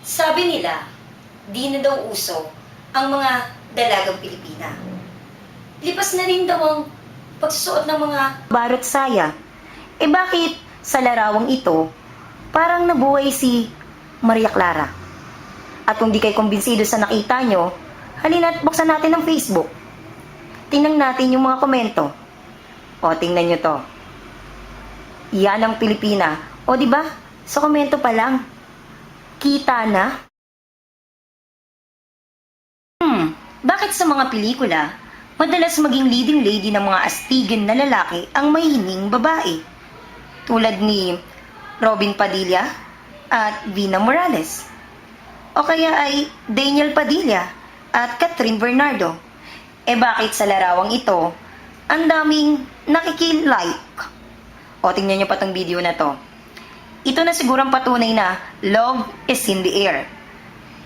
Sabi nila, di na daw uso ang mga dalagang Pilipina. Lipas na rin daw ang pagsusuot ng mga barot saya. Bakit sa larawang ito, parang nabuhay si Maria Clara? At kung di kayo kumbinsido sa nakita nyo, halina't buksan natin ang Facebook. Tingnan natin yung mga komento. O, tingnan nyo to. Yan ang Pilipina. O, di ba? Sa komento pa lang. Kita na. Bakit sa mga pelikula, madalas maging leading lady ng mga astigin na lalaki ang may hining babae? Tulad ni Robin Padilla at Vina Morales. O kaya ay Daniel Padilla at Catherine Bernardo. Bakit sa larawang ito, ang daming nakikilike? O, tingnan nyo pa tong video na to. Ito na sigurang patunay na love is in the air.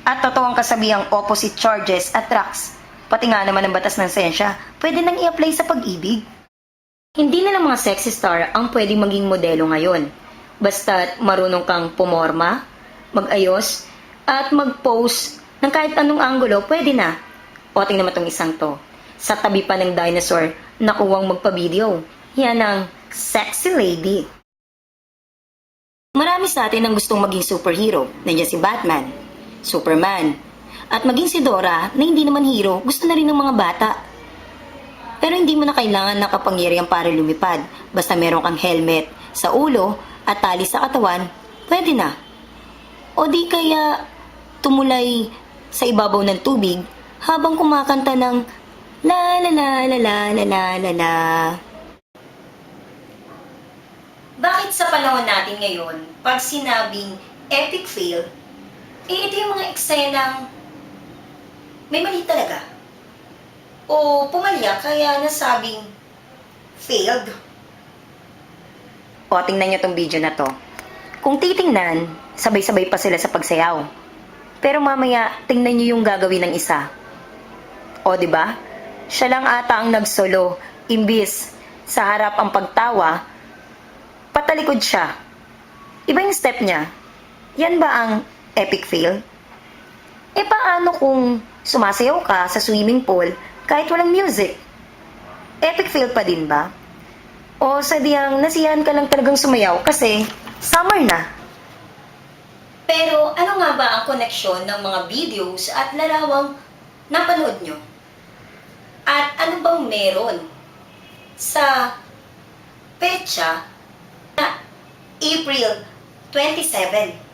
At totoong kasabihang opposite charges attracts. Pati nga naman ang batas ng sensya, pwede nang i-apply sa pag-ibig. Hindi na lang mga sexy star ang pwedeng maging modelo ngayon. Basta't marunong kang pumorma, mag-ayos, at mag-pose ng kahit anong anggulo, pwede na. O, tingnan naman itong isang to. Sa tabi pa ng dinosaur, nakuwang magpa-video. Yan ang sexy lady. Marami sa atin ang gustong maging superhero. Nandiyan si Batman, Superman, at maging si Dora na hindi naman hero, gusto na rin ng mga bata. Pero hindi mo na kailangan ng kapangyarihan para lumipad. Basta meron kang helmet sa ulo at tali sa katawan, pwede na. O di kaya tumulay sa ibabaw ng tubig habang kumakanta ng la la la la la la la la la. Bakit sa panahon natin ngayon, pag sinabing epic fail, ito yung mga eksenang may mali talaga? O pumalya kaya nasabing failed? O, tingnan nyo tong video na to. Kung titingnan, sabay-sabay pa sila sa pagsayaw. Pero mamaya, tingnan nyo yung gagawin ng isa. O, di ba? Siya lang ata ang nagsolo, imbis sa harap ang pagtawa, patalikod siya. Iba yung step niya. Yan ba ang epic fail? Paano kung sumasayaw ka sa swimming pool kahit walang music? Epic fail pa din ba? O sadyang nasiyahan ka lang talagang sumayaw kasi summer na? Pero ano nga ba ang koneksyon ng mga videos at larawang napanood nyo? At ano bang meron sa petsa na April 27?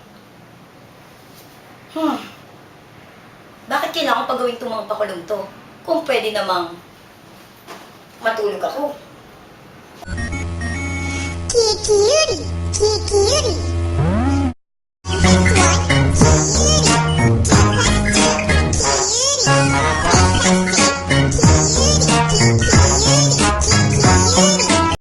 Bakit kailangan pa gawin itong mga pakulong to? Kung pwede namang matulog ako. Kiki